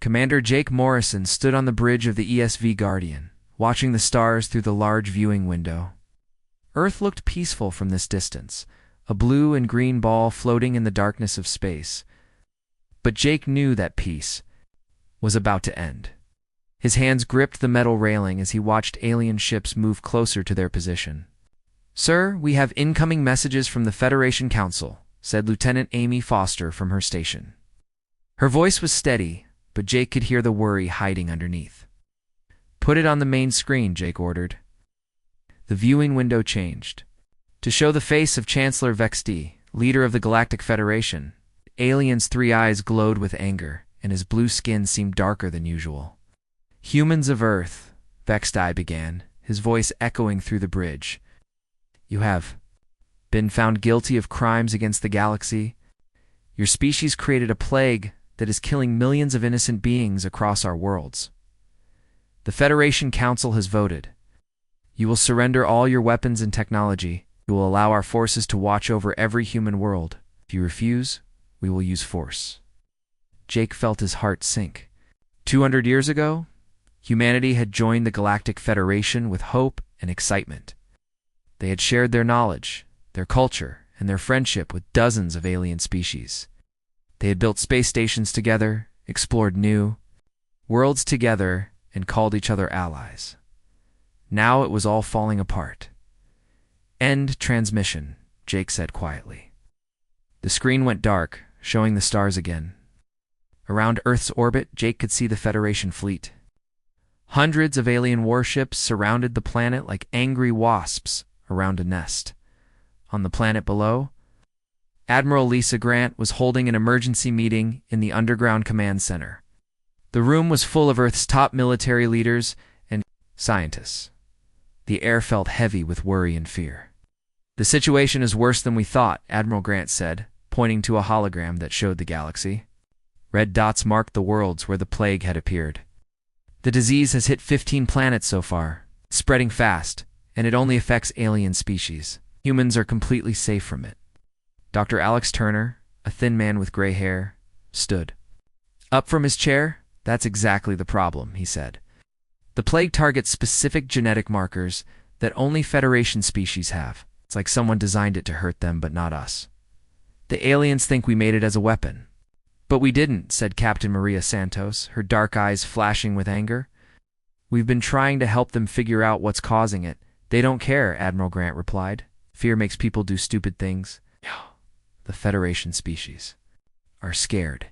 Commander Jake Morrison stood on the bridge of the ESV Guardian, watching the stars through the large viewing window. Earth looked peaceful from this distance, a blue and green ball floating in the darkness of space. But Jake knew that peace was about to end. His hands gripped the metal railing as he watched alien ships move closer to their position. "Sir, we have incoming messages from the Federation Council," said Lieutenant Amy Foster from her station. Her voice was steady, but Jake could hear the worry hiding underneath. "Put it on the main screen," Jake ordered. The viewing window changed. To show the face of Chancellor Vexti, leader of the Galactic Federation, the alien's three eyes glowed with anger, and his blue skin seemed darker than usual. "Humans of Earth," Vexti began, his voice echoing through the bridge. "You have been found guilty of crimes against the galaxy. Your species created a plague that is killing millions of innocent beings across our worlds. The Federation Council has voted. You will surrender all your weapons and technology. You will allow our forces to watch over every human world. If you refuse, we will use force." Jake felt his heart sink. 200 years ago, humanity had joined the Galactic Federation with hope and excitement. They had shared their knowledge, their culture, and their friendship with dozens of alien species. They had built space stations together, explored new worlds together, and called each other allies. Now it was all falling apart. "End transmission," Jake said quietly. The screen went dark, showing the stars again. Around Earth's orbit, Jake could see the Federation fleet. Hundreds of alien warships surrounded the planet like angry wasps around a nest. On the planet below, Admiral Lisa Grant was holding an emergency meeting in the underground command center. The room was full of Earth's top military leaders and scientists. The air felt heavy with worry and fear. "The situation is worse than we thought," Admiral Grant said, pointing to a hologram that showed the galaxy. Red dots marked the worlds where the plague had appeared. "The disease has hit 15 planets so far, spreading fast, and it only affects alien species. Humans are completely safe from it." Dr. Alex Turner, a thin man with gray hair, stood up from his chair. "That's exactly the problem," he said. "The plague targets specific genetic markers that only Federation species have. It's like someone designed it to hurt them, but not us. The aliens think we made it as a weapon." "But we didn't," said Captain Maria Santos, her dark eyes flashing with anger. "We've been trying to help them figure out what's causing it." "They don't care," Admiral Grant replied. "Fear makes people do stupid things. The Federation species are scared,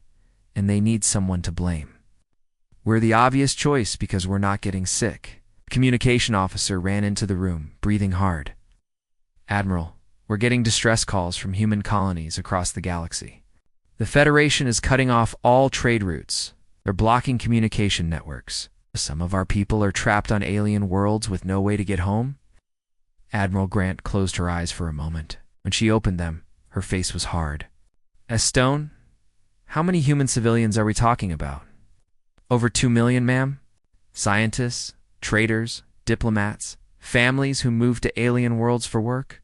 and they need someone to blame. We're the obvious choice because we're not getting sick." The communication officer ran into the room, breathing hard. "Admiral, we're getting distress calls from human colonies across the galaxy. The Federation is cutting off all trade routes. They're blocking communication networks. Some of our people are trapped on alien worlds with no way to get home." Admiral Grant closed her eyes for a moment. When she opened them, her face was hard. "Stone, how many human civilians are we talking about?" "Over 2 million, ma'am. Scientists, traders, diplomats, families who moved to alien worlds for work.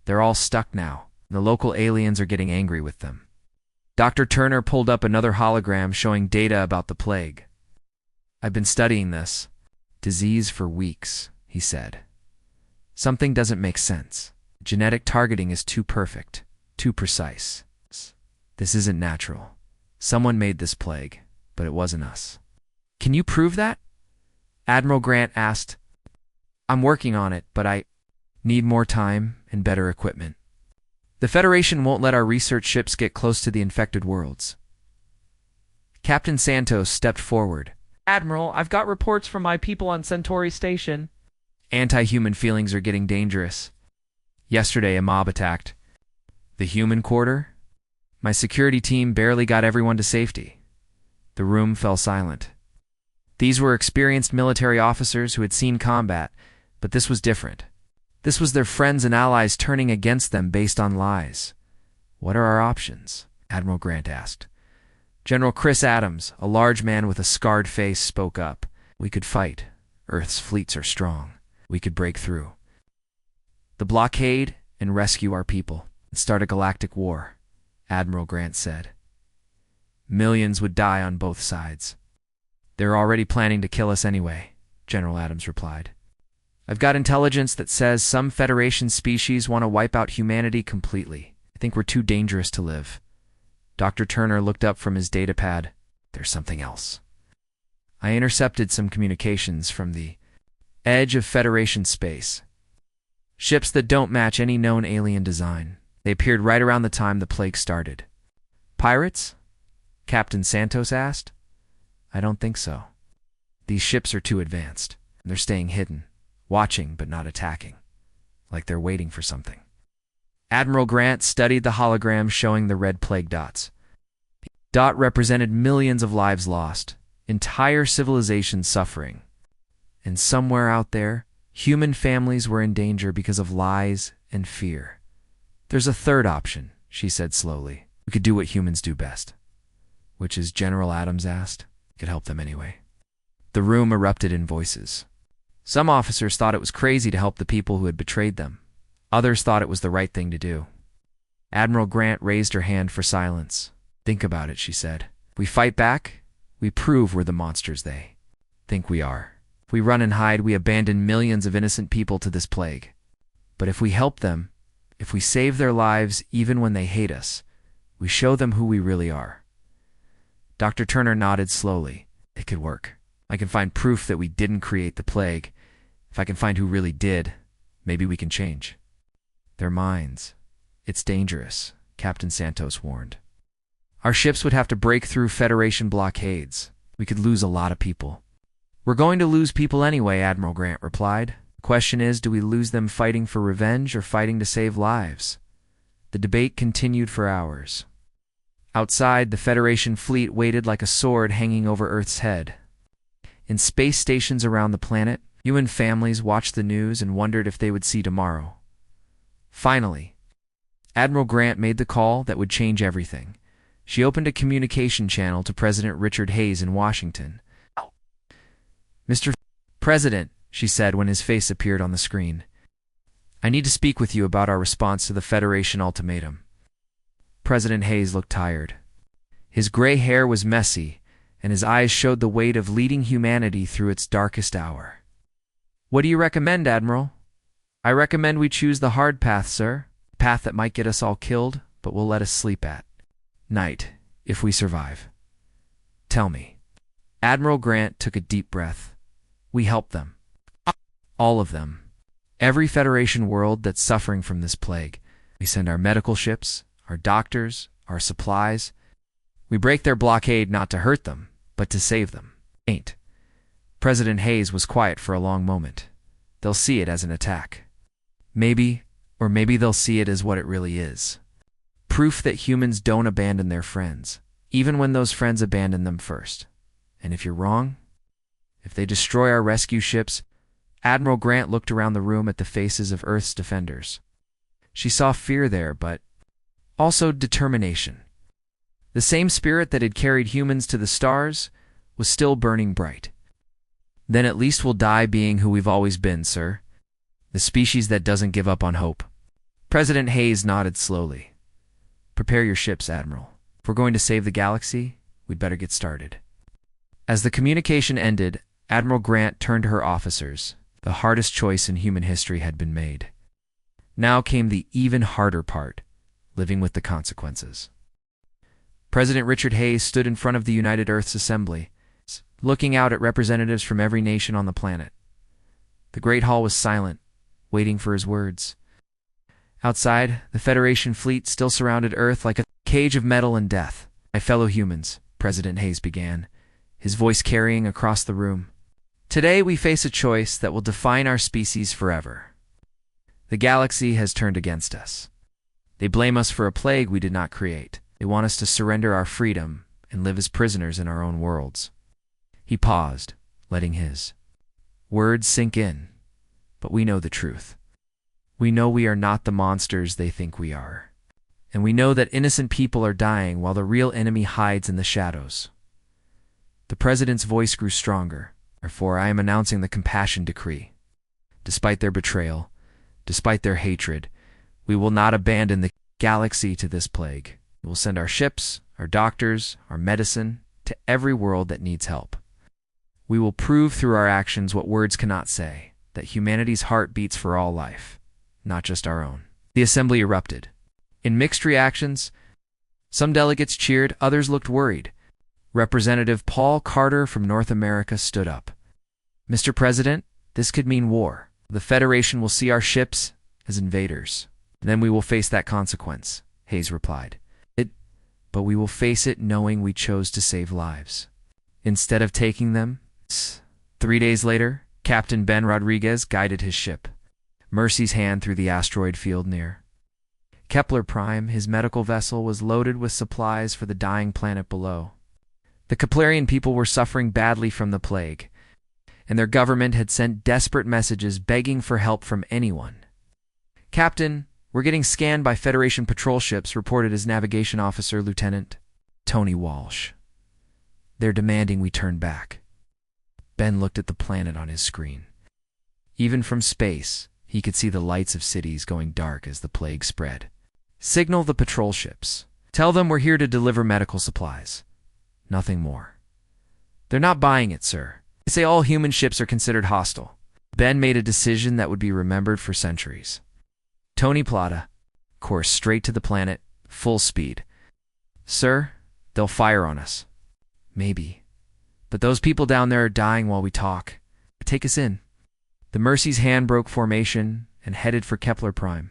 They're all stuck now. The local aliens are getting angry with them." Dr. Turner pulled up another hologram showing data about the plague. "I've been studying this disease for weeks," he said. "Something doesn't make sense. Genetic targeting is too perfect, too precise. This isn't natural. Someone made this plague, but it wasn't us." "Can you prove that?" Admiral Grant asked. "I'm working on it, but I need more time and better equipment. The Federation won't let our research ships get close to the infected worlds." Captain Santos stepped forward. "Admiral, I've got reports from my people on Centauri Station. Anti-human feelings are getting dangerous. Yesterday, a mob attacked the human quarter. My security team barely got everyone to safety." The room fell silent. These were experienced military officers who had seen combat, but this was different. This was their friends and allies turning against them based on lies. "What are our options?" Admiral Grant asked. General Chris Adams, a large man with a scarred face, spoke up. "We could fight. Earth's fleets are strong. We could break through the blockade and rescue our people and start a galactic war," Admiral Grant said. "Millions would die on both sides. They're already planning to kill us anyway, General Adams replied. I've got intelligence that says some Federation species want to wipe out humanity completely. I think we're too dangerous to live. Dr. Turner looked up from his datapad. There's something else. I intercepted some communications from the edge of Federation space. Ships that don't match any known alien design. They appeared right around the time the plague started. Pirates? Captain Santos asked. I don't think so. These ships are too advanced. They're staying hidden, watching but not attacking, like they're waiting for something. Admiral Grant studied the hologram showing the red plague dots. The dot represented millions of lives lost, entire civilizations suffering. And somewhere out there, human families were in danger because of lies and fear. There's a third option, she said slowly. We could do what humans do best. Which is, General Adams asked. We could help them anyway. The room erupted in voices. Some officers thought it was crazy to help the people who had betrayed them. Others thought it was the right thing to do. Admiral Grant raised her hand for silence. Think about it, she said. If we fight back, we prove we're the monsters they think we are. If we run and hide, we abandon millions of innocent people to this plague. But if we help them, if we save their lives even when they hate us, we show them who we really are. Dr. Turner nodded slowly. It could work. I can find proof that we didn't create the plague. If I can find who really did, maybe we can change their minds. It's dangerous, Captain Santos warned. Our ships would have to break through Federation blockades. We could lose a lot of people. We're going to lose people anyway, Admiral Grant replied. The question is, do we lose them fighting for revenge or fighting to save lives? The debate continued for hours. Outside, the Federation fleet waited like a sword hanging over Earth's head. In space stations around the planet, human families watched the news and wondered if they would see tomorrow. Finally, Admiral Grant made the call that would change everything. She opened a communication channel to President Richard Hayes in Washington. Mr. President, she said when his face appeared on the screen, I need to speak with you about our response to the Federation ultimatum. President Hayes looked tired. His gray hair was messy, and his eyes showed the weight of leading humanity through its darkest hour. What do you recommend, Admiral? I recommend we choose the hard path, sir. A path that might get us all killed, but will let us sleep at night, if we survive. Tell me. Admiral Grant took a deep breath. We help them. All of them. Every Federation world that's suffering from this plague. We send our medical ships, our doctors, our supplies. We break their blockade not to hurt them, but to save them. Ain't. President Hayes was quiet for a long moment. They'll see it as an attack. Maybe they'll see it as what it really is. Proof that humans don't abandon their friends, even when those friends abandon them first. And if you're wrong, if they destroy our rescue ships, Admiral Grant looked around the room at the faces of Earth's defenders. She saw fear there, but also determination. The same spirit that had carried humans to the stars was still burning bright. Then at least we'll die being who we've always been, sir. The species that doesn't give up on hope. President Hayes nodded slowly. Prepare your ships, Admiral. If we're going to save the galaxy, we'd better get started. As the communication ended, Admiral Grant turned to her officers. The hardest choice in human history had been made. Now came the even harder part, living with the consequences. President Richard Hayes stood in front of the United Earth's Assembly, looking out at representatives from every nation on the planet. The Great Hall was silent, waiting for his words. Outside, the Federation fleet still surrounded Earth like a cage of metal and death. My fellow humans, President Hayes began, his voice carrying across the room. Today we face a choice that will define our species forever. The galaxy has turned against us. They blame us for a plague we did not create. They want us to surrender our freedom and live as prisoners in our own worlds. He paused, letting his words sink in. But we know the truth. We know we are not the monsters they think we are. And we know that innocent people are dying while the real enemy hides in the shadows. The President's voice grew stronger. Therefore, I am announcing the compassion decree. Despite their betrayal, despite their hatred, we will not abandon the galaxy to this plague. We will send our ships, our doctors, our medicine to every world that needs help. We will prove through our actions what words cannot say, that humanity's heart beats for all life, not just our own. The assembly erupted. In mixed reactions, some delegates cheered, others looked worried. Representative Paul Carter from North America stood up. "Mr. President, this could mean war. The Federation will see our ships as invaders. Then we will face that consequence," Hayes replied. But we will face it knowing we chose to save lives, instead of taking them. 3 days later, Captain Ben Rodriguez guided his ship, Mercy's Hand, through the asteroid field near Kepler Prime. His medical vessel was loaded with supplies for the dying planet below. The Keplerian people were suffering badly from the plague, and their government had sent desperate messages begging for help from anyone. "Captain, we're getting scanned by Federation patrol ships," reported his navigation officer, Lieutenant Tony Walsh. "They're demanding we turn back." Ben looked at the planet on his screen. Even from space, he could see the lights of cities going dark as the plague spread. "Signal the patrol ships. Tell them we're here to deliver medical supplies. Nothing more." "They're not buying it, sir. They say all human ships are considered hostile." Ben made a decision that would be remembered for centuries. Tony Plata coursed straight to the planet, full speed. "Sir, they'll fire on us." "Maybe. But those people down there are dying while we talk. Take us in." The Mercy's Hand broke formation and headed for Kepler Prime.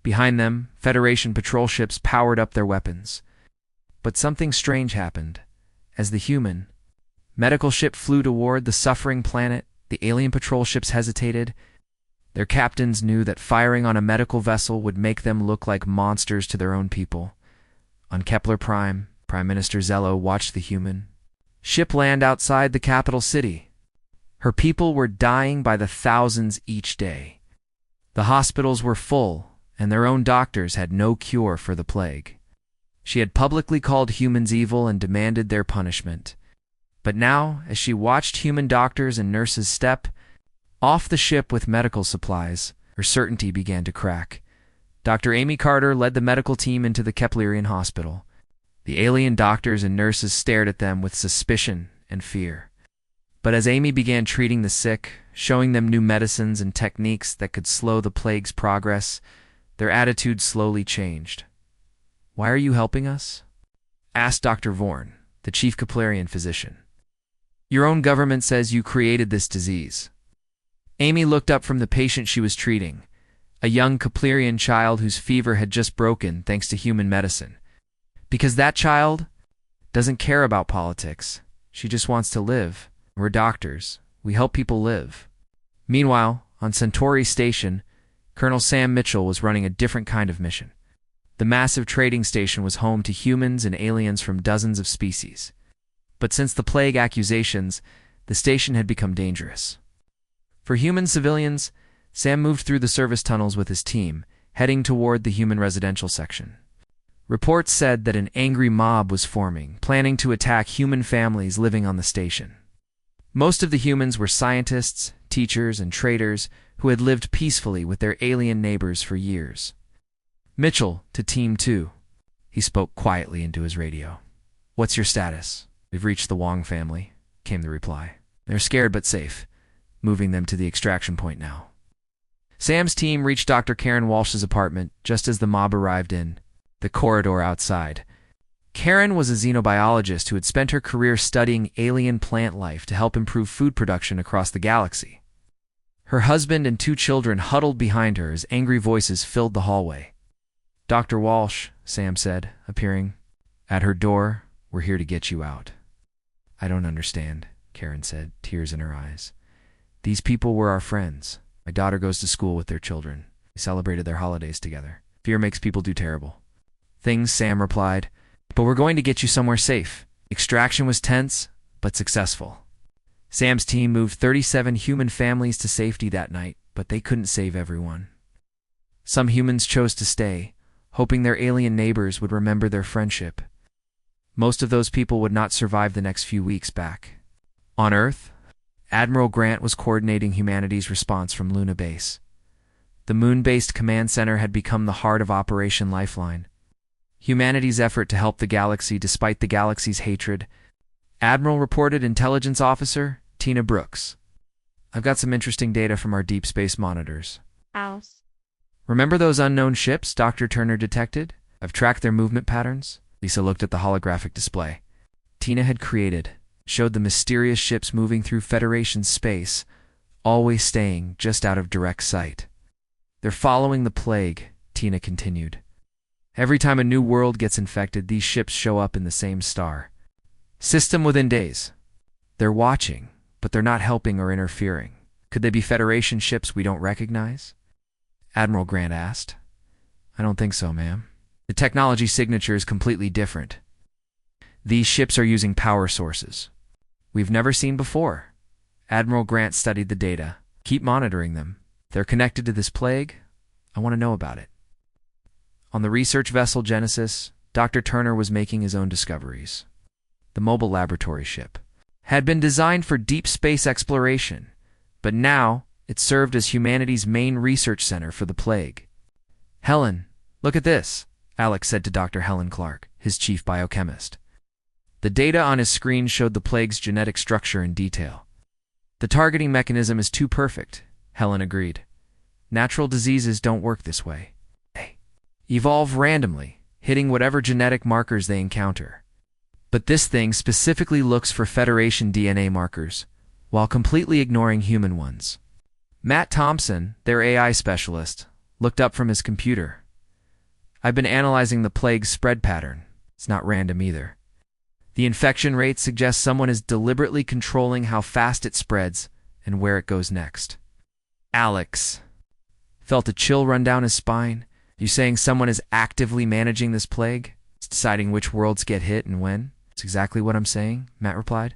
Behind them, Federation patrol ships powered up their weapons. But something strange happened. As the human medical ship flew toward the suffering planet, the alien patrol ships hesitated. Their captains knew that firing on a medical vessel would make them look like monsters to their own people. On Kepler Prime, Prime Minister Zello watched the human ship land outside the capital city. Her people were dying by the thousands each day. The hospitals were full, and their own doctors had no cure for the plague. She had publicly called humans evil and demanded their punishment. But now, as she watched human doctors and nurses step off the ship with medical supplies, her certainty began to crack. Dr. Amy Carter led the medical team into the Keplerian hospital. The alien doctors and nurses stared at them with suspicion and fear. But as Amy began treating the sick, showing them new medicines and techniques that could slow the plague's progress, their attitudes slowly changed. "Why are you helping us?" asked Dr. Vorn, the chief Keplerian physician. "Your own government says you created this disease." Amy looked up from the patient she was treating, a young Keplerian child whose fever had just broken thanks to human medicine. "Because that child doesn't care about politics. She just wants to live. We're doctors. We help people live." Meanwhile, on Centauri Station, Colonel Sam Mitchell was running a different kind of mission. The massive trading station was home to humans and aliens from dozens of species. But since the plague accusations, the station had become dangerous. For human civilians, Sam moved through the service tunnels with his team, heading toward the human residential section. Reports said that an angry mob was forming, planning to attack human families living on the station. Most of the humans were scientists, teachers, and traders who had lived peacefully with their alien neighbors for years. "Mitchell, to Team 2. He spoke quietly into his radio. "What's your status?" "We've reached the Wong family," came the reply. "They're scared but safe. Moving them to the extraction point now." Sam's team reached Dr. Karen Walsh's apartment just as the mob arrived in the corridor outside. Karen was a xenobiologist who had spent her career studying alien plant life to help improve food production across the galaxy. Her husband and 2 children huddled behind her as angry voices filled the hallway. "Dr. Walsh," Sam said, appearing at her door, "we're here to get you out." "I don't understand," Karen said, tears in her eyes. "These people were our friends. My daughter goes to school with their children. We celebrated their holidays together. Fear makes people do terrible things," Sam replied. "But we're going to get you somewhere safe." Extraction was tense, but successful. Sam's team moved 37 human families to safety that night, but they couldn't save everyone. Some humans chose to stay, hoping their alien neighbors would remember their friendship. Most of those people would not survive the next few weeks back. On Earth, Admiral Grant was coordinating humanity's response from Luna Base. The moon-based command center had become the heart of Operation Lifeline, humanity's effort to help the galaxy despite the galaxy's hatred. Admiral reported intelligence officer Tina Brooks. I've got some interesting data from our deep space monitors. House. Remember those unknown ships Dr. Turner detected? I've tracked their movement patterns. Lisa looked at the holographic display Tina had created, showed the mysterious ships moving through Federation space, always staying just out of direct sight. They're following the plague, Tina continued. Every time a new world gets infected, these ships show up in the same star system within days. They're watching, but they're not helping or interfering. Could they be Federation ships we don't recognize? Admiral Grant asked. I don't think so, ma'am. The technology signature is completely different. These ships are using power sources we've never seen before. Admiral Grant studied the data. Keep monitoring them. If they're connected to this plague, I want to know about it. On the research vessel Genesis, Dr. Turner was making his own discoveries. The mobile laboratory ship had been designed for deep space exploration, but now it served as humanity's main research center for the plague. Helen, look at this, Alex said to Dr. Helen Clark, his chief biochemist. The data on his screen showed the plague's genetic structure in detail. The targeting mechanism is too perfect, Helen agreed. Natural diseases don't work this way. They evolve randomly, hitting whatever genetic markers they encounter. But this thing specifically looks for Federation DNA markers, while completely ignoring human ones. Matt Thompson, their AI specialist, looked up from his computer. I've been analyzing the plague's spread pattern. It's not random either. The infection rate suggests someone is deliberately controlling how fast it spreads and where it goes next. Alex felt a chill run down his spine. You saying someone is actively managing this plague? It's deciding which worlds get hit and when? That's exactly what I'm saying, Matt replied.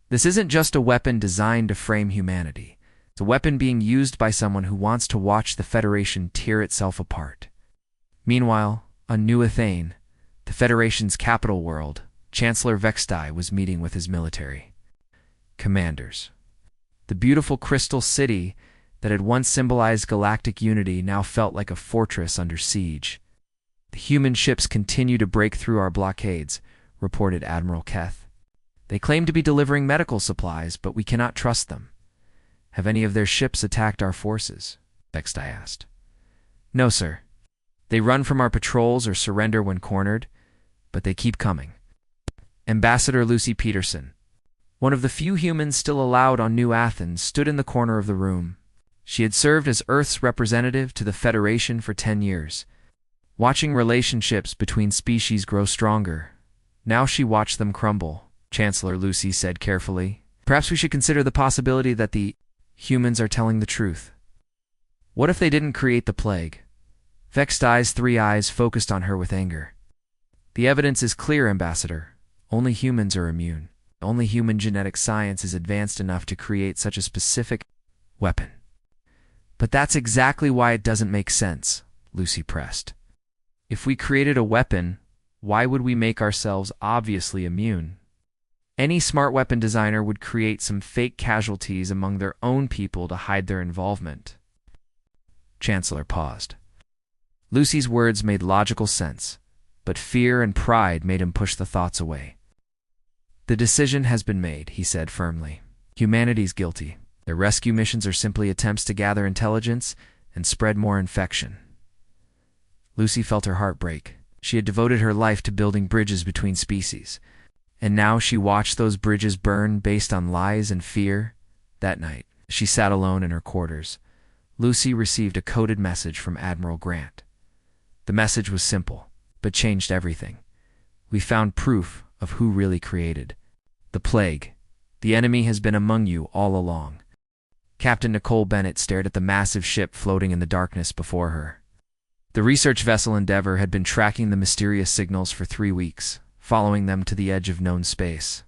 This isn't just a weapon designed to frame humanity. It's a weapon being used by someone who wants to watch the Federation tear itself apart. Meanwhile, on New Athane, the Federation's capital world, Chancellor Vextai was meeting with his military commanders. The beautiful crystal city that had once symbolized galactic unity now felt like a fortress under siege. The human ships continue to break through our blockades, reported Admiral Keth. They claim to be delivering medical supplies, but we cannot trust them. Have any of their ships attacked our forces? Vextai asked. No, sir. They run from our patrols or surrender when cornered, but they keep coming. Ambassador Lucy Peterson, one of the few humans still allowed on New Athens, stood in the corner of the room. She had served as Earth's representative to the Federation for 10 years, watching relationships between species grow stronger. Now she watched them crumble, Chancellor Lucy said carefully. Perhaps we should consider the possibility that the humans are telling the truth. What if they didn't create the plague? Vextai's three eyes focused on her with anger. The evidence is clear, Ambassador. Only humans are immune. Only human genetic science is advanced enough to create such a specific weapon. But that's exactly why it doesn't make sense, Lucy pressed. If we created a weapon, why would we make ourselves obviously immune? Any smart weapon designer would create some fake casualties among their own people to hide their involvement. Chancellor paused. Lucy's words made logical sense, but fear and pride made him push the thoughts away. The decision has been made, he said firmly. Humanity's guilty. Their rescue missions are simply attempts to gather intelligence and spread more infection. Lucy felt her heart break. She had devoted her life to building bridges between species, and now she watched those bridges burn based on lies and fear. That night, she sat alone in her quarters. Lucy received a coded message from Admiral Grant. The message was simple, but changed everything. We found proof of who really created the plague. The enemy has been among you all along. Captain Nicole Bennett stared at the massive ship floating in the darkness before her. The research vessel Endeavour had been tracking the mysterious signals for 3 weeks, following them to the edge of known space.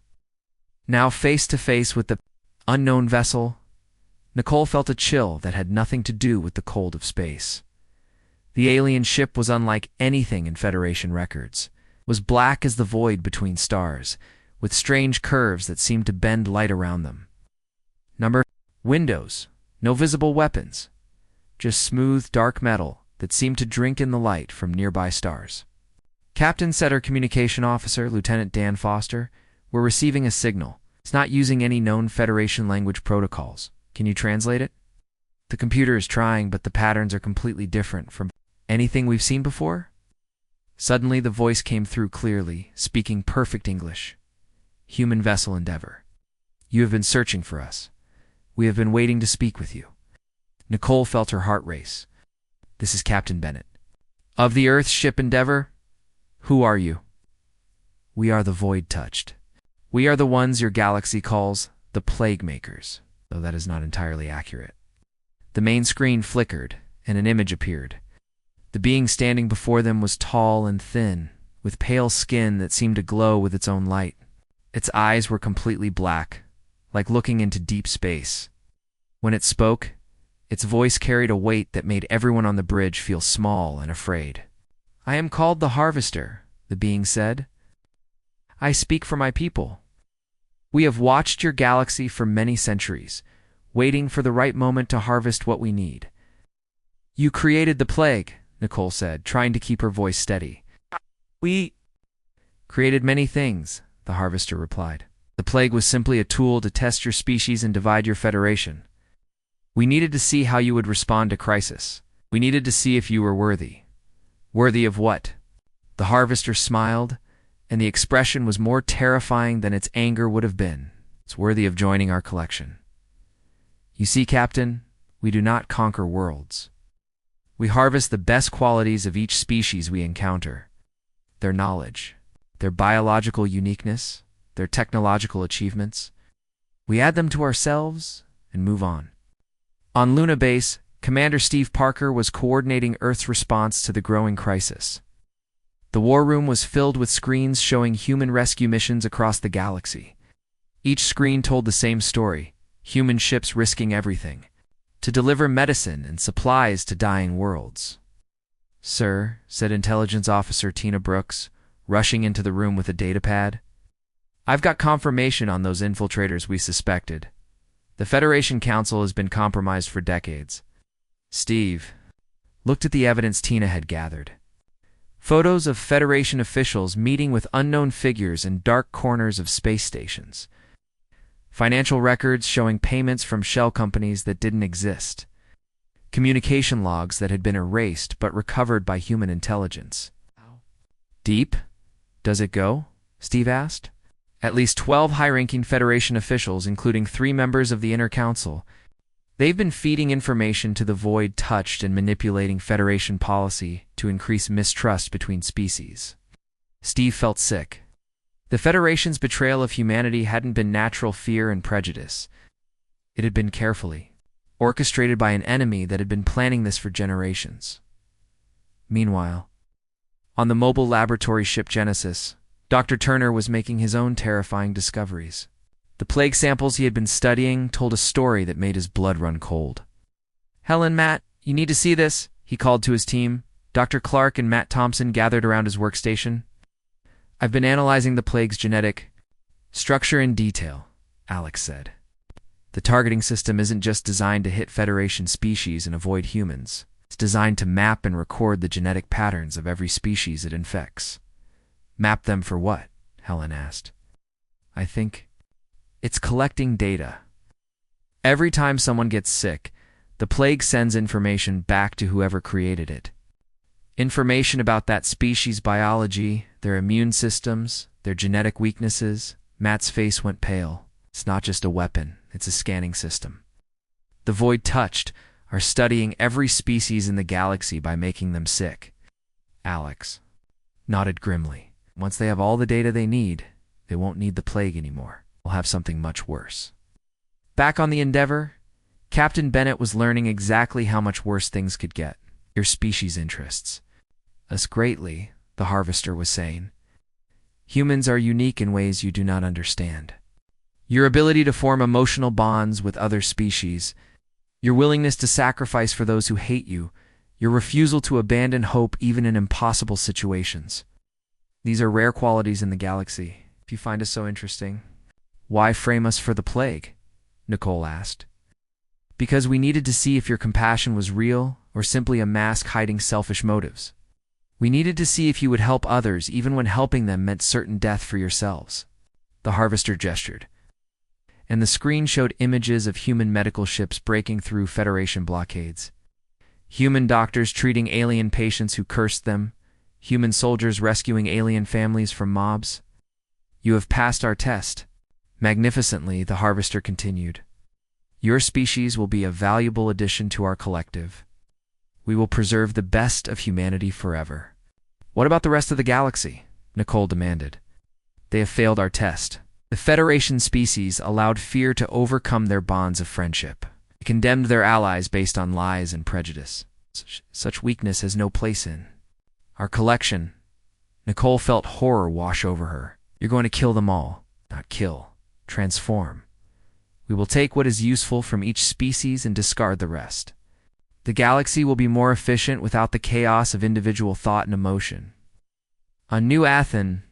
Now face to face with the unknown vessel, Nicole felt a chill that had nothing to do with the cold of space. The alien ship was unlike anything in Federation records. It was black as the void between stars, with strange curves that seemed to bend light around them. Windows, no visible weapons, just smooth, dark metal that seemed to drink in the light from nearby stars. Captain said her communication officer, Lieutenant Dan Foster, were receiving a signal. It's not using any known Federation language protocols. Can you translate it? The computer is trying, but the patterns are completely different from anything we've seen before. Suddenly, the voice came through clearly, speaking perfect English. Human vessel Endeavor. You have been searching for us. We have been waiting to speak with you. Nicole felt her heart race. This is Captain Bennett. Of the Earth ship Endeavor? Who are you? We are the Void Touched. We are the ones your galaxy calls the Plague Makers, though that is not entirely accurate. The main screen flickered, and an image appeared. The being standing before them was tall and thin, with pale skin that seemed to glow with its own light. Its eyes were completely black, like looking into deep space. When it spoke, its voice carried a weight that made everyone on the bridge feel small and afraid. I am called the Harvester, the being said. I speak for my people. We have watched your galaxy for many centuries, waiting for the right moment to harvest what we need. You created the plague, Nicole said, trying to keep her voice steady. We created many things, the Harvester replied. The plague was simply a tool to test your species and divide your federation. We needed to see how you would respond to crisis. We needed to see if you were worthy. Worthy of what? The Harvester smiled, and the expression was more terrifying than its anger would have been. It's worthy of joining our collection. You see, Captain, we do not conquer worlds. We harvest the best qualities of each species we encounter. Their knowledge, their biological uniqueness, their technological achievements. We add them to ourselves and move on. On Luna Base, Commander Steve Parker was coordinating Earth's response to the growing crisis. The war room was filled with screens showing human rescue missions across the galaxy. Each screen told the same story, human ships risking everything to deliver medicine and supplies to dying worlds. Sir, said Intelligence Officer Tina Brooks, rushing into the room with a datapad. I've got confirmation on those infiltrators we suspected. The Federation Council has been compromised for decades. Steve looked at the evidence Tina had gathered. Photos of Federation officials meeting with unknown figures in dark corners of space stations. Financial records showing payments from shell companies that didn't exist. Communication logs that had been erased but recovered by human intelligence. Deep? Does it go? Steve asked. At least 12 high-ranking Federation officials, including 3 members of the Inner Council. They've been feeding information to the Void Touched and manipulating Federation policy to increase mistrust between species. Steve felt sick. The Federation's betrayal of humanity hadn't been natural fear and prejudice. It had been carefully orchestrated by an enemy that had been planning this for generations. Meanwhile, on the mobile laboratory ship Genesis, Dr. Turner was making his own terrifying discoveries. The plague samples he had been studying told a story that made his blood run cold. Helen, Matt, you need to see this, he called to his team. Dr. Clark and Matt Thompson gathered around his workstation. I've been analyzing the plague's genetic structure in detail, Alex said. The targeting system isn't just designed to hit Federation species and avoid humans. It's designed to map and record the genetic patterns of every species it infects. Map them for what? Helen asked. I think it's collecting data. Every time someone gets sick, the plague sends information back to whoever created it. Information about that species' biology, their immune systems, their genetic weaknesses. Matt's face went pale. It's not just a weapon, it's a scanning system. The Void Touched are studying every species in the galaxy by making them sick. Alex nodded grimly. Once they have all the data they need, they won't need the plague anymore. They'll have something much worse. Back on the Endeavor, Captain Bennett was learning exactly how much worse things could get. Your species' interests us greatly, the Harvester was saying. Humans are unique in ways you do not understand. Your ability to form emotional bonds with other species, your willingness to sacrifice for those who hate you, your refusal to abandon hope even in impossible situations. These are rare qualities in the galaxy. If you find us so interesting, why frame us for the plague? Nicole asked. Because we needed to see if your compassion was real or simply a mask hiding selfish motives. We needed to see if you would help others even when helping them meant certain death for yourselves. The Harvester gestured. and the screen showed images of human medical ships breaking through Federation blockades. Human doctors treating alien patients who cursed them, human soldiers rescuing alien families from mobs. You have passed our test. Magnificently, the Harvester continued. Your species will be a valuable addition to our collective. We will preserve the best of humanity forever. What about the rest of the galaxy? Nicole demanded. They have failed our test. The Federation species allowed fear to overcome their bonds of friendship. They condemned their allies based on lies and prejudice. Such weakness has no place in our collection. Nicole felt horror wash over her. You're going to kill them all. Not kill. Transform. We will take what is useful from each species and discard the rest. The galaxy will be more efficient without the chaos of individual thought and emotion. On New Athen,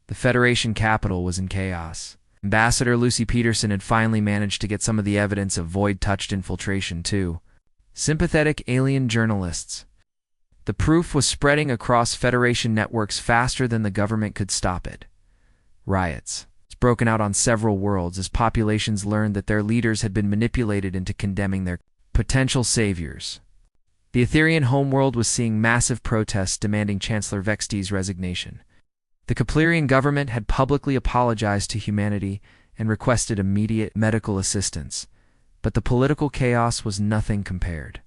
the Federation capital was in chaos. Ambassador Lucy Peterson had finally managed to get some of the evidence of void-touched infiltration, too. Sympathetic alien journalists. The proof was spreading across Federation networks faster than the government could stop it. Riots. It's broken out on several worlds as populations learned that their leaders had been manipulated into condemning their potential saviors. The Etherian homeworld was seeing massive protests demanding Chancellor Vexti's resignation. The Keplerian government had publicly apologized to humanity and requested immediate medical assistance, but the political chaos was nothing compared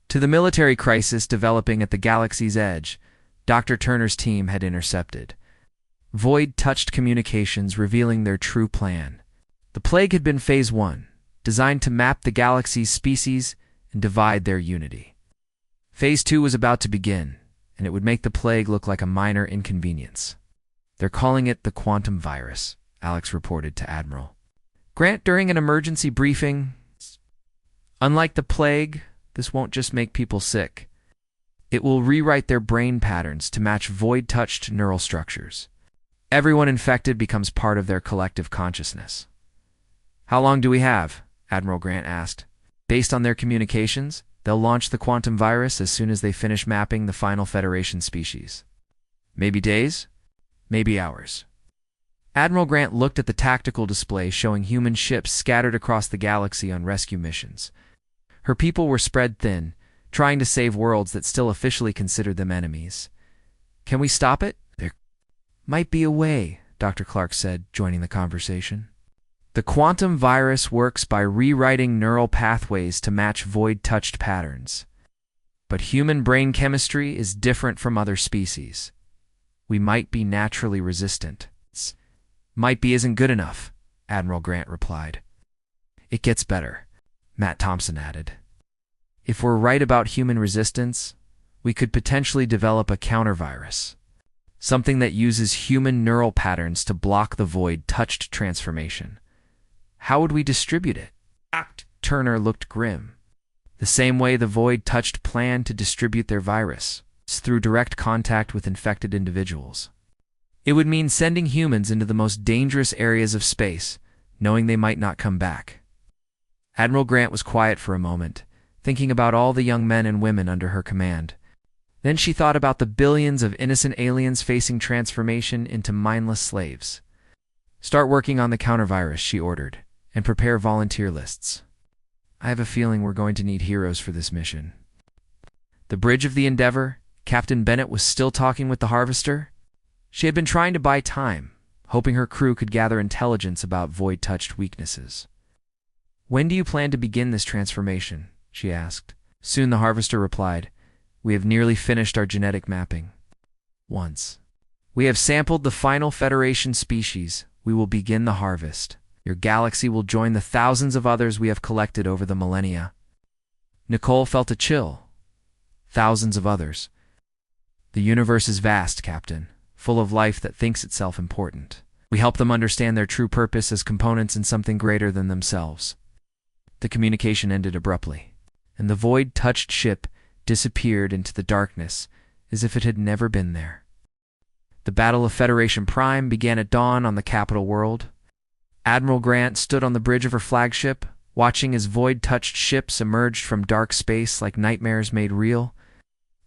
to the military crisis developing at the galaxy's edge. Dr. Turner's team had intercepted void-touched communications revealing their true plan. The plague had been Phase 1, designed to map the galaxy's species and divide their unity. Phase 2 was about to begin, and it would make the plague look like a minor inconvenience. They're calling it the quantum virus, Alex reported to Admiral Grant during an emergency briefing. Unlike the plague, this won't just make people sick. It will rewrite their brain patterns to match void-touched neural structures. Everyone infected becomes part of their collective consciousness. How long do we have? Admiral Grant asked. Based on their communications, they'll launch the quantum virus as soon as they finish mapping the final Federation species. Maybe days? Maybe hours. Admiral Grant looked at the tactical display showing human ships scattered across the galaxy on rescue missions. Her people were spread thin, trying to save worlds that still officially considered them enemies. Can we stop it? There might be a way, Dr. Clark said, joining the conversation. The quantum virus works by rewriting neural pathways to match void-touched patterns. But human brain chemistry is different from other species. We might be naturally resistant. Might be isn't good enough, Admiral Grant replied. It gets better, Matt Thompson added. If we're right about human resistance, we could potentially develop a countervirus, something that uses human neural patterns to block the void-touched transformation. How would we distribute it? Turner looked grim. The same way the void-touched plan to distribute their virus, through direct contact with infected individuals. It would mean sending humans into the most dangerous areas of space, knowing they might not come back. Admiral Grant was quiet for a moment, thinking about all the young men and women under her command. Then she thought about the billions of innocent aliens facing transformation into mindless slaves. Start working on the countervirus, she ordered, and prepare volunteer lists. I have a feeling we're going to need heroes for this mission. The bridge of the Endeavor, Captain Bennett was still talking with the Harvester. She had been trying to buy time, hoping her crew could gather intelligence about void-touched weaknesses. When do you plan to begin this transformation? She asked. Soon, the Harvester replied. We have nearly finished our genetic mapping. Once we have sampled the final Federation species, we will begin the harvest. Your galaxy will join the thousands of others we have collected over the millennia. Nicole felt a chill. Thousands of others. The universe is vast, Captain, full of life that thinks itself important. We help them understand their true purpose as components in something greater than themselves. The communication ended abruptly, and the void-touched ship disappeared into the darkness as if it had never been there. The Battle of Federation Prime began at dawn on the capital world. Admiral Grant stood on the bridge of her flagship, watching as void-touched ships emerged from dark space like nightmares made real.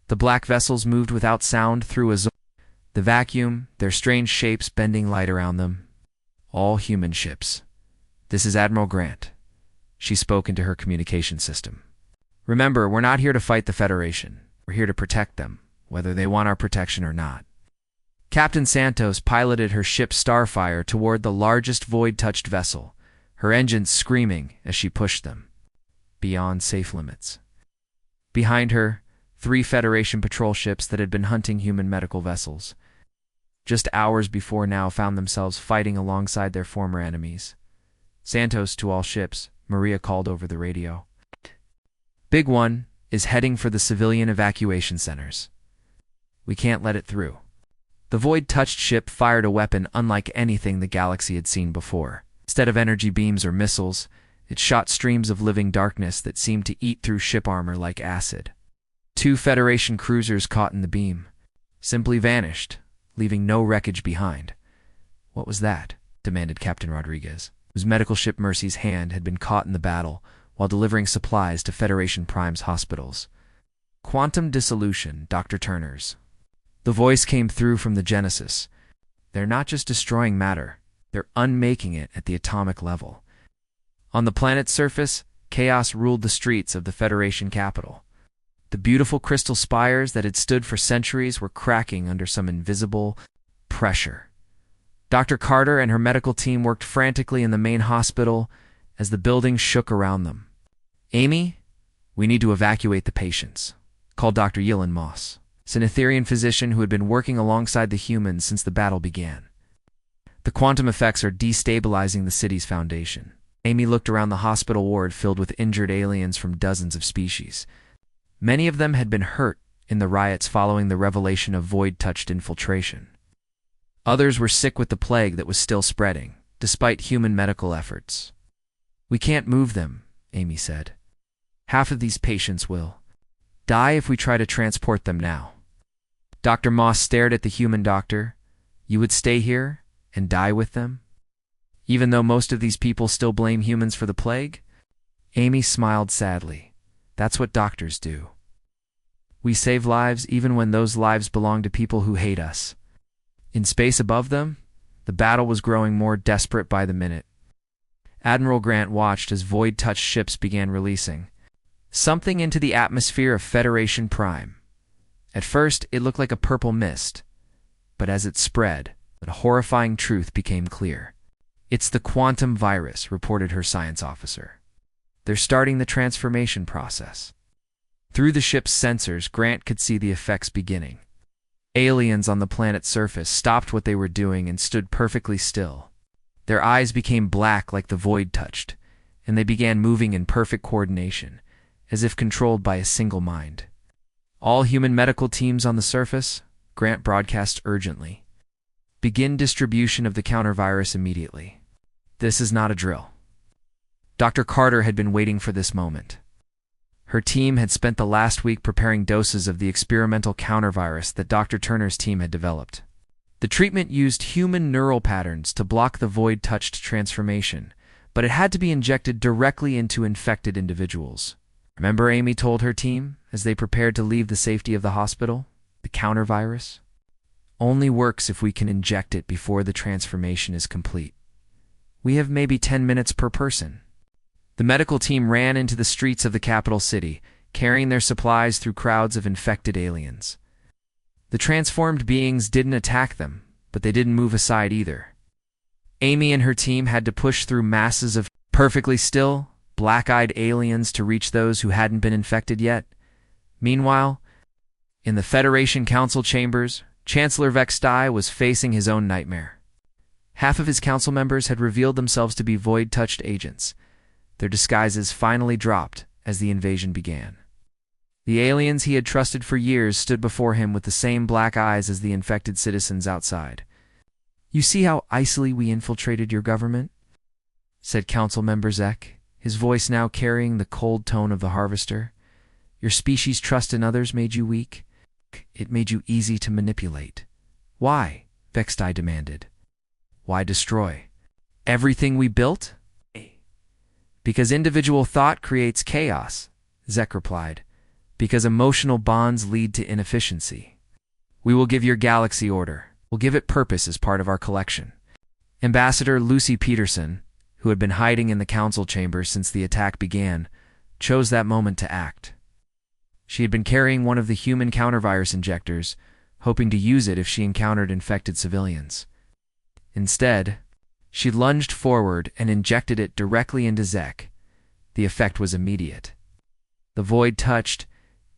The black vessels moved without sound through the vacuum, their strange shapes bending light around them. All human ships. "This is Admiral Grant." She spoke into her communication system. "Remember, we're not here to fight the Federation. We're here to protect them, whether they want our protection or not." Captain Santos piloted her ship Starfire toward the largest void-touched vessel, her engines screaming as she pushed them beyond safe limits. Behind her, 3 Federation patrol ships that had been hunting human medical vessels just hours before now found themselves fighting alongside their former enemies. Santos to all ships, Maria called over the radio. "Big One is heading for the civilian evacuation centers. We can't let it through." The void-touched ship fired a weapon unlike anything the galaxy had seen before. Instead of energy beams or missiles, it shot streams of living darkness that seemed to eat through ship armor like acid. 2 Federation cruisers caught in the beam simply vanished, leaving no wreckage behind. "What was that?" demanded Captain Rodriguez, whose medical ship Mercy's hand had been caught in the battle while delivering supplies to Federation Prime's hospitals. "Quantum dissolution, Dr. Turner's." The voice came through from the Genesis. "They're not just destroying matter, they're unmaking it at the atomic level." On the planet's surface, chaos ruled the streets of the Federation capital. The beautiful crystal spires that had stood for centuries were cracking under some invisible pressure. Dr. Carter and her medical team worked frantically in the main hospital as the building shook around them. "Amy, we need to evacuate the patients," called Dr. Yilin Moss, an Etherian physician who had been working alongside the humans since the battle began. "The quantum effects are destabilizing the city's foundation." Amy looked around the hospital ward filled with injured aliens from dozens of species. Many of them had been hurt in the riots following the revelation of void-touched infiltration. Others were sick with the plague that was still spreading, despite human medical efforts. "We can't move them," Amy said. "Half of these patients will die if we try to transport them now." Dr. Moss stared at the human doctor. "You would stay here and die with them? Even though most of these people still blame humans for the plague?" Amy smiled sadly. "That's what doctors do. We save lives even when those lives belong to people who hate us." In space above them, the battle was growing more desperate by the minute. Admiral Grant watched as void-touched ships began releasing something into the atmosphere of Federation Prime. At first, it looked like a purple mist, but as it spread, a horrifying truth became clear. "It's the quantum virus," reported her science officer. "They're starting the transformation process." Through the ship's sensors, Grant could see the effects beginning. Aliens on the planet's surface stopped what they were doing and stood perfectly still. Their eyes became black like the void-touched, and they began moving in perfect coordination, as if controlled by a single mind. "All human medical teams on the surface," Grant broadcast urgently. "Begin distribution of the counter-virus immediately. This is not a drill." Dr. Carter had been waiting for this moment. Her team had spent the last week preparing doses of the experimental counter-virus that Dr. Turner's team had developed. The treatment used human neural patterns to block the void-touched transformation, but it had to be injected directly into infected individuals. Remember, Amy told her team as they prepared to leave the safety of the hospital? The counter-virus only works if we can inject it before the transformation is complete. We have maybe 10 minutes per person. The medical team ran into the streets of the capital city, carrying their supplies through crowds of infected aliens. The transformed beings didn't attack them, but they didn't move aside either. Amy and her team had to push through masses of perfectly still, black-eyed aliens to reach those who hadn't been infected yet. Meanwhile, in the Federation Council chambers, Chancellor Vextai was facing his own nightmare. Half of his council members had revealed themselves to be void-touched agents. Their disguises finally dropped as the invasion began. The aliens he had trusted for years stood before him with the same black eyes as the infected citizens outside. "You see how icily we infiltrated your government?" said Council Member Zek, his voice now carrying the cold tone of the harvester. "Your species' trust in others made you weak. It made you easy to manipulate." "Why?" Vextai demanded. "Why destroy everything we built?" "Because individual thought creates chaos," Zek replied. "Because emotional bonds lead to inefficiency. We will give your galaxy order. We'll give it purpose as part of our collection." Ambassador Lucy Peterson, who had been hiding in the council chamber since the attack began, chose that moment to act. She had been carrying one of the human countervirus injectors, hoping to use it if she encountered infected civilians. Instead, she lunged forward and injected it directly into Zek. The effect was immediate. The void touched.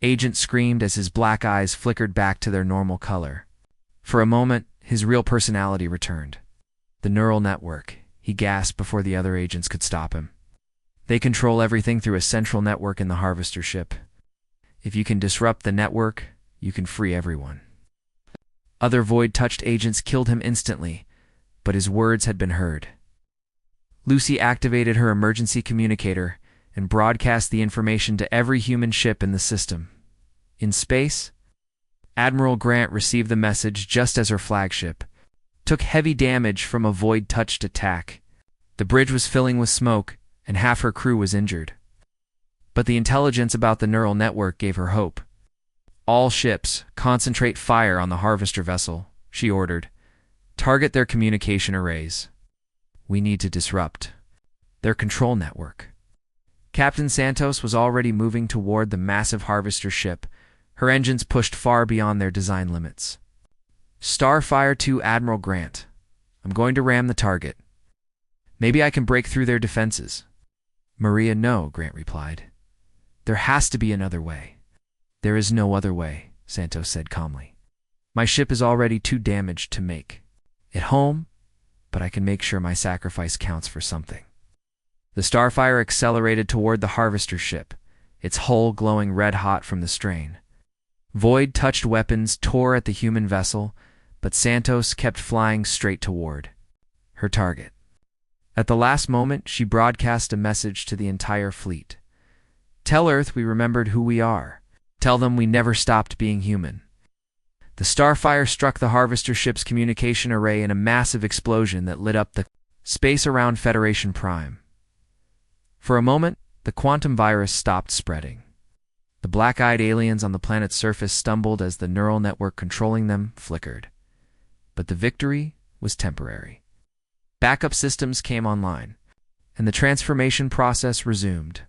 Agent screamed as his black eyes flickered back to their normal color. For a moment, his real personality returned. The neural network, he gasped before the other agents could stop him. They control everything through a central network in the harvester ship. If you can disrupt the network, you can free everyone. Other void-touched agents killed him instantly, but his words had been heard. Lucy activated her emergency communicator and broadcast the information to every human ship in the system. In space, Admiral Grant received the message just as her flagship took heavy damage from a void-touched attack. The bridge was filling with smoke, and half her crew was injured. But the intelligence about the neural network gave her hope. All ships, concentrate fire on the harvester vessel, she ordered. Target their communication arrays. We need to disrupt their control network. Captain Santos was already moving toward the massive harvester ship, her engines pushed far beyond their design limits. Starfire to Admiral Grant. I'm going to ram the target. Maybe I can break through their defenses. Maria, no, Grant replied. There has to be another way. There is no other way, Santos said calmly. My ship is already too damaged to make it home, but I can make sure my sacrifice counts for something. The Starfire accelerated toward the harvester ship, its hull glowing red-hot from the strain. Void-touched weapons tore at the human vessel, but Santos kept flying straight toward her target. At the last moment, she broadcast a message to the entire fleet. Tell Earth we remembered who we are. Tell them we never stopped being human. The Starfire struck the harvester ship's communication array in a massive explosion that lit up the space around Federation Prime. For a moment, the quantum virus stopped spreading. The black-eyed aliens on the planet's surface stumbled as the neural network controlling them flickered. But the victory was temporary. Backup systems came online, and the transformation process resumed.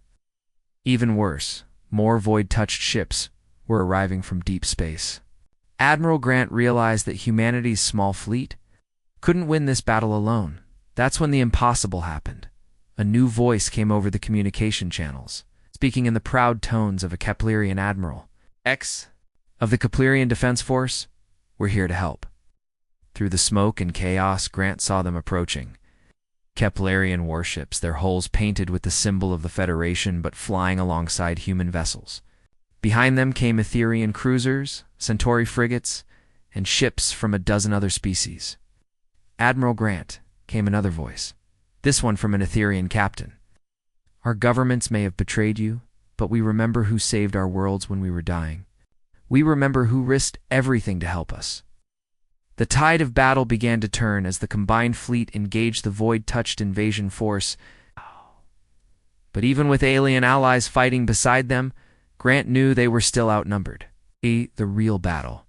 Even worse, more void-touched ships were arriving from deep space. Admiral Grant realized that humanity's small fleet couldn't win this battle alone. That's when the impossible happened. A new voice came over the communication channels, speaking in the proud tones of a Keplerian admiral. X of the Keplerian Defense Force, we're here to help. Through the smoke and chaos, Grant saw them approaching. Keplerian warships, their hulls painted with the symbol of the Federation but flying alongside human vessels. Behind them came Etherian cruisers, Centauri frigates, and ships from a dozen other species. Admiral Grant, came another voice, this one from an Etherian captain. Our governments may have betrayed you, but we remember who saved our worlds when we were dying. We remember who risked everything to help us. The tide of battle began to turn as the combined fleet engaged the void-touched invasion force. But even with alien allies fighting beside them, Grant knew they were still outnumbered. The real battle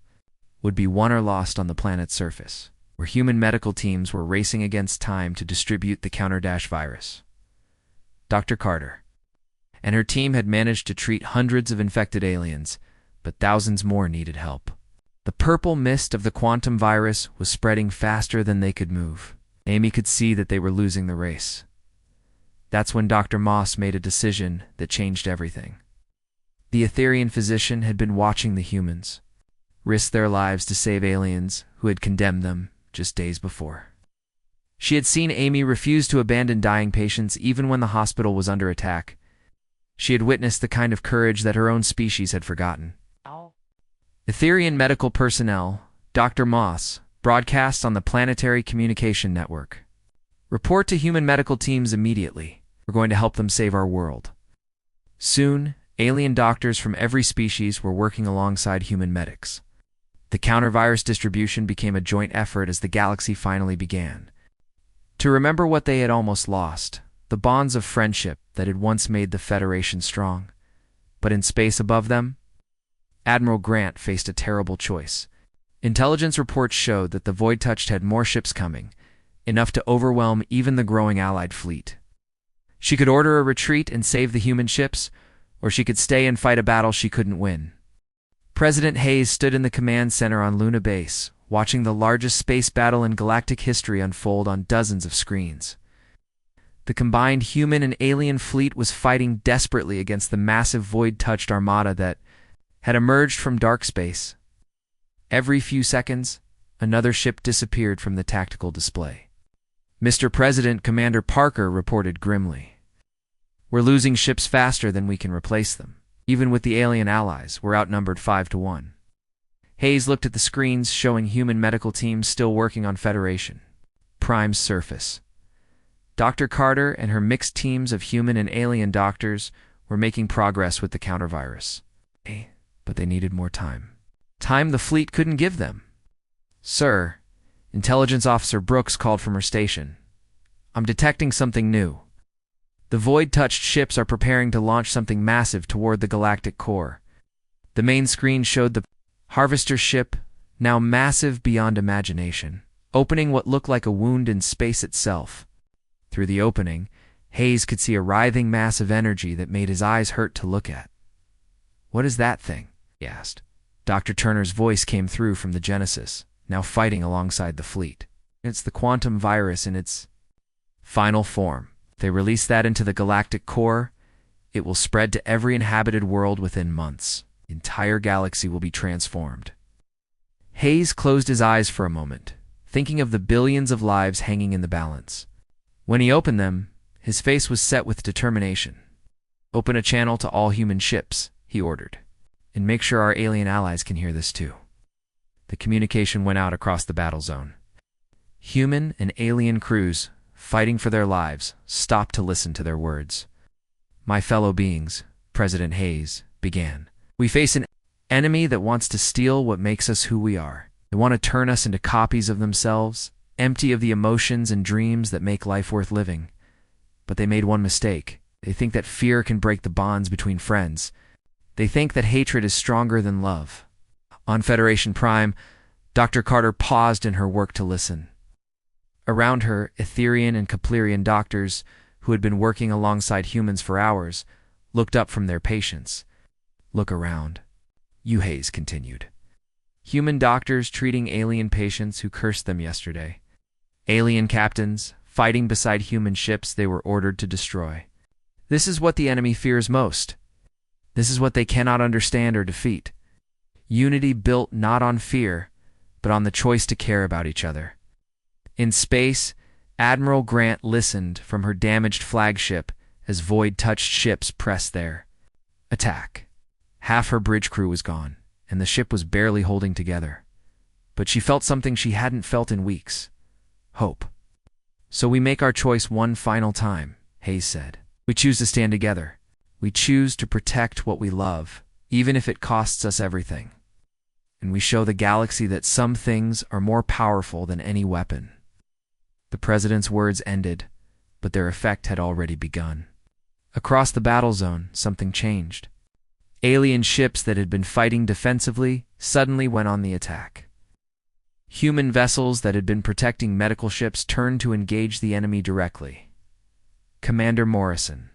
would be won or lost on the planet's surface, where human medical teams were racing against time to distribute the counter-dash virus. Dr. Carter and her team had managed to treat hundreds of infected aliens, but thousands more needed help. The purple mist of the quantum virus was spreading faster than they could move. Amy could see that they were losing the race. That's when Dr. Moss made a decision that changed everything. The Etherian physician had been watching the humans risk their lives to save aliens who had condemned them just days before. She had seen Amy refuse to abandon dying patients even when the hospital was under attack. She had witnessed the kind of courage that her own species had forgotten. Etherian medical personnel, Dr. Moss, broadcasts on the planetary communication network. Report to human medical teams immediately. We're going to help them save our world. Soon, alien doctors from every species were working alongside human medics. The counter-virus distribution became a joint effort as the galaxy finally began to remember what they had almost lost, the bonds of friendship that had once made the Federation strong. But in space above them, Admiral Grant faced a terrible choice. Intelligence reports showed that the Void-Touched had more ships coming, enough to overwhelm even the growing Allied fleet. She could order a retreat and save the human ships, or she could stay and fight a battle she couldn't win. President Hayes stood in the command center on Luna Base, watching the largest space battle in galactic history unfold on dozens of screens. The combined human and alien fleet was fighting desperately against the massive void-touched armada that had emerged from dark space. Every few seconds, another ship disappeared from the tactical display. Mr. President, Commander Parker reported grimly. "We're losing ships faster than we can replace them. Even with the alien allies, we're outnumbered 5-1. Hayes looked at the screens showing human medical teams still working on Federation Prime's surface. Dr. Carter and her mixed teams of human and alien doctors were making progress with the countervirus. But they needed more time. Time the fleet couldn't give them. "Sir," Intelligence Officer Brooks called from her station, "I'm detecting something new. The void-touched ships are preparing to launch something massive toward the galactic core." The main screen showed the Harvester ship, now massive beyond imagination, opening what looked like a wound in space itself. Through the opening, Hayes could see a writhing mass of energy that made his eyes hurt to look at. "What is that thing?" he asked. Dr. Turner's voice came through from the Genesis, now fighting alongside the fleet. "It's the quantum virus in its final form. If they release that into the galactic core, it will spread to every inhabited world within months. The entire galaxy will be transformed." Hayes closed his eyes for a moment, thinking of the billions of lives hanging in the balance. When he opened them, his face was set with determination. "Open a channel to all human ships," he ordered, "and make sure our alien allies can hear this too." The communication went out across the battle zone. Human and alien crews, fighting for their lives, stopped to listen to their words. "My fellow beings," President Hayes began, "we face an enemy that wants to steal what makes us who we are. They want to turn us into copies of themselves, empty of the emotions and dreams that make life worth living. But they made one mistake. They think that fear can break the bonds between friends. They think that hatred is stronger than love." On Federation Prime, Dr. Carter paused in her work to listen. Around her, Etherian and Keplerian doctors, who had been working alongside humans for hours, looked up from their patients. "Look around," Hayes continued. Human doctors treating alien patients who cursed them yesterday. Alien captains fighting beside human ships they were ordered to destroy. This is what the enemy fears most. This is what they cannot understand or defeat. Unity built not on fear, but on the choice to care about each other. In space, Admiral Grant listened from her damaged flagship as void-touched ships pressed their attack. Half her bridge crew was gone, and the ship was barely holding together. But she felt something she hadn't felt in weeks. Hope. "So we make our choice one final time," Hayes said. "We choose to stand together. We choose to protect what we love, even if it costs us everything. And we show the galaxy that some things are more powerful than any weapon." The president's words ended, but their effect had already begun. Across the battle zone, something changed. Alien ships that had been fighting defensively suddenly went on the attack. Human vessels that had been protecting medical ships turned to engage the enemy directly. Commander Morrison,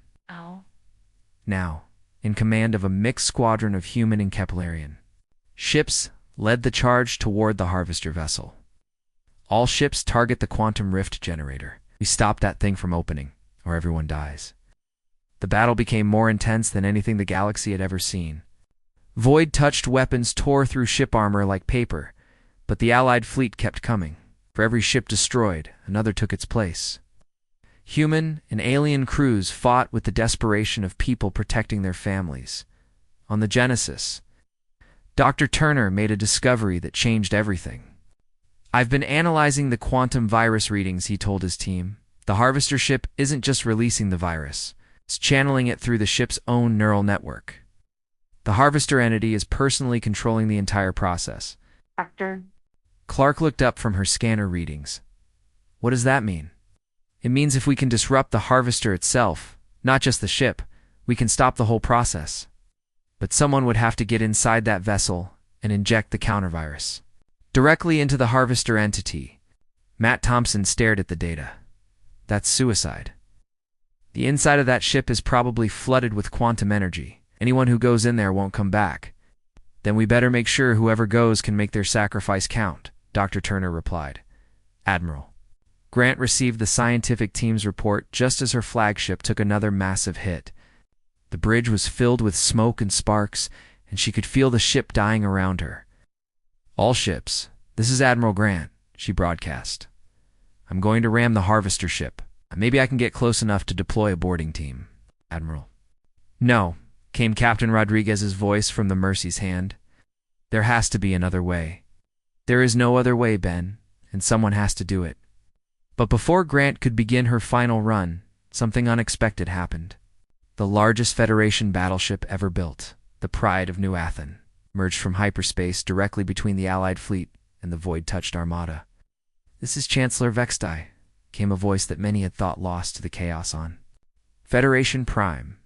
now in command of a mixed squadron of human and Keplerian ships, led the charge toward the harvester vessel. "All ships target the quantum rift generator. We stop that thing from opening, or everyone dies." The battle became more intense than anything the galaxy had ever seen. Void-touched weapons tore through ship armor like paper, but the Allied fleet kept coming. For every ship destroyed, another took its place. Human and alien crews fought with the desperation of people protecting their families. On the Genesis, Dr. Turner made a discovery that changed everything. "I've been analyzing the quantum virus readings," he told his team. "The harvester ship isn't just releasing the virus. It's channeling it through the ship's own neural network. The harvester entity is personally controlling the entire process." Doctor. Clark looked up from her scanner readings. "What does that mean?" "It means if we can disrupt the harvester itself, not just the ship, we can stop the whole process. But someone would have to get inside that vessel and inject the countervirus directly into the harvester entity. Matt Thompson stared at the data. That's suicide. The inside of that ship is probably flooded with quantum energy. Anyone who goes in there won't come back. Then we better make sure whoever goes can make their sacrifice count, Dr. Turner replied. Admiral. Grant received the scientific team's report just as her flagship took another massive hit. The bridge was filled with smoke and sparks, and she could feel the ship dying around her. All ships, this is Admiral Grant, she broadcast. I'm going to ram the harvester ship. Maybe I can get close enough to deploy a boarding team, Admiral. No, came Captain Rodriguez's voice from the Mercy's hand. There has to be another way. There is no other way, Ben, and someone has to do it. But before Grant could begin her final run, something unexpected happened. The largest Federation battleship ever built, the Pride of New Athens, emerged from hyperspace directly between the Allied fleet and the void-touched armada. This is Chancellor Vextai, came a voice that many had thought lost to the chaos on Federation Prime.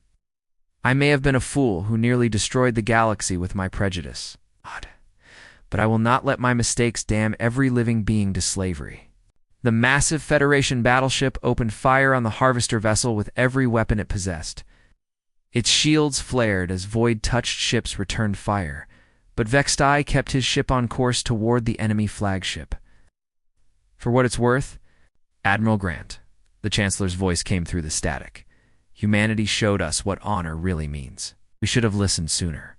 I may have been a fool who nearly destroyed the galaxy with my prejudice. But I will not let my mistakes damn every living being to slavery. The massive Federation battleship opened fire on the harvester vessel with every weapon it possessed. Its shields flared as void-touched ships returned fire, but Vextai kept his ship on course toward the enemy flagship. For what it's worth, Admiral Grant, the Chancellor's voice came through the static. Humanity showed us what honor really means. We should have listened sooner.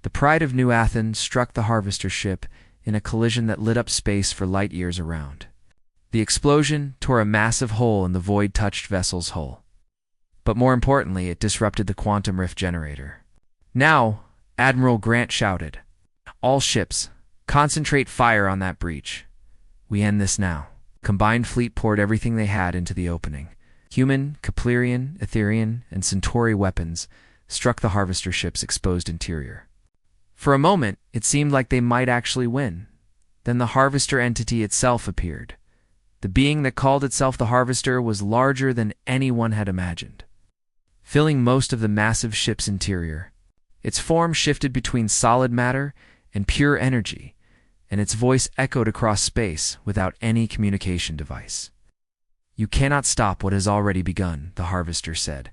The Pride of New Athens struck the harvester ship in a collision that lit up space for light years around. The explosion tore a massive hole in the void-touched vessel's hull. But more importantly, it disrupted the quantum rift generator. Now, Admiral Grant shouted, all ships, concentrate fire on that breach. We end this now. Combined fleet poured everything they had into the opening. Human, Keplerian, Etherian, and Centauri weapons struck the harvester ship's exposed interior. For a moment, it seemed like they might actually win. Then the harvester entity itself appeared. The being that called itself the Harvester was larger than anyone had imagined, filling most of the massive ship's interior. Its form shifted between solid matter and pure energy, and its voice echoed across space without any communication device. You cannot stop what has already begun, the Harvester said.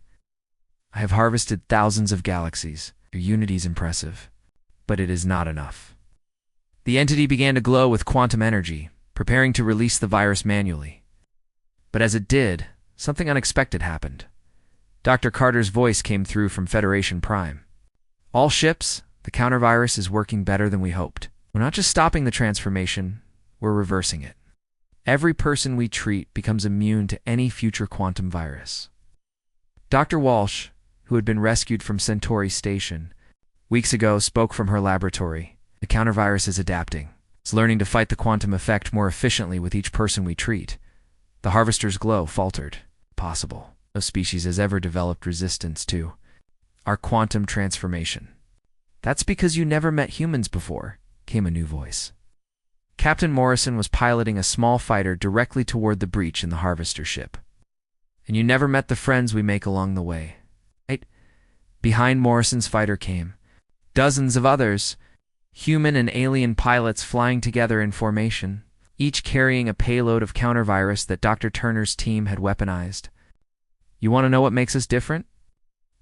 I have harvested thousands of galaxies. Your unity's impressive, but it is not enough. The entity began to glow with quantum energy, preparing to release the virus manually. But as it did, something unexpected happened. Dr. Carter's voice came through from Federation Prime. All ships, the countervirus is working better than we hoped. We're not just stopping the transformation, we're reversing it. Every person we treat becomes immune to any future quantum virus. Dr. Walsh, who had been rescued from Centauri Station, weeks ago spoke from her laboratory. The countervirus is adapting. It's learning to fight the quantum effect more efficiently with each person we treat. The Harvester's glow faltered. Possible. No species has ever developed resistance to our quantum transformation. That's because you never met humans before, came a new voice. Captain Morrison was piloting a small fighter directly toward the breach in the harvester ship. And you never met the friends we make along the way. Right? Behind Morrison's fighter came dozens of others, human and alien pilots flying together in formation, each carrying a payload of countervirus that Dr. Turner's team had weaponized. You want to know what makes us different?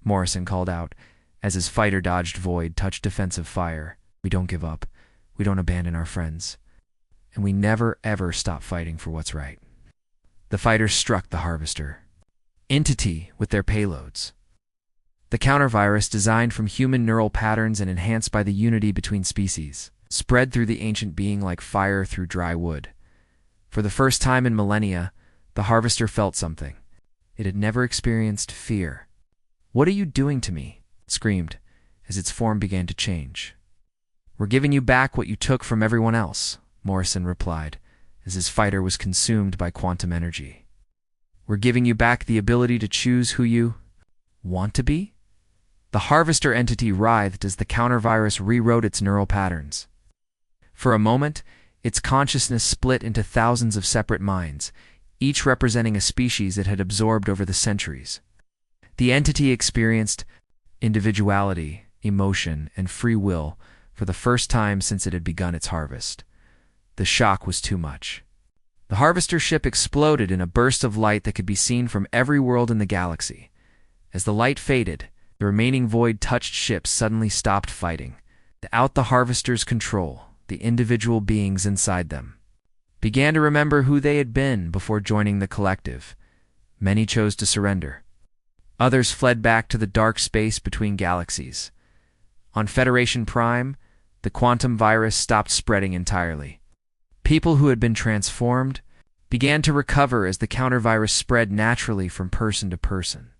Morrison called out, as his fighter dodged void-touched defensive fire. We don't give up. We don't abandon our friends. And we never, ever stop fighting for what's right. The fighters struck the Harvester entity with their payloads. The countervirus, designed from human neural patterns and enhanced by the unity between species, spread through the ancient being like fire through dry wood. For the first time in millennia, the Harvester felt something. It had never experienced fear. What are you doing to me? It screamed, as its form began to change. We're giving you back what you took from everyone else, Morrison replied, as his fighter was consumed by quantum energy. We're giving you back the ability to choose who you want to be? The Harvester entity writhed as the countervirus rewrote its neural patterns. For a moment, its consciousness split into thousands of separate minds, each representing a species it had absorbed over the centuries. The entity experienced individuality, emotion, and free will for the first time since it had begun its harvest. The shock was too much. The Harvester ship exploded in a burst of light that could be seen from every world in the galaxy. As the light faded, the remaining void-touched ships suddenly stopped fighting. Without the Harvester's control, the individual beings inside them began to remember who they had been before joining the collective. Many chose to surrender. Others fled back to the dark space between galaxies. On Federation Prime, the quantum virus stopped spreading entirely. People who had been transformed began to recover as the countervirus spread naturally from person to person.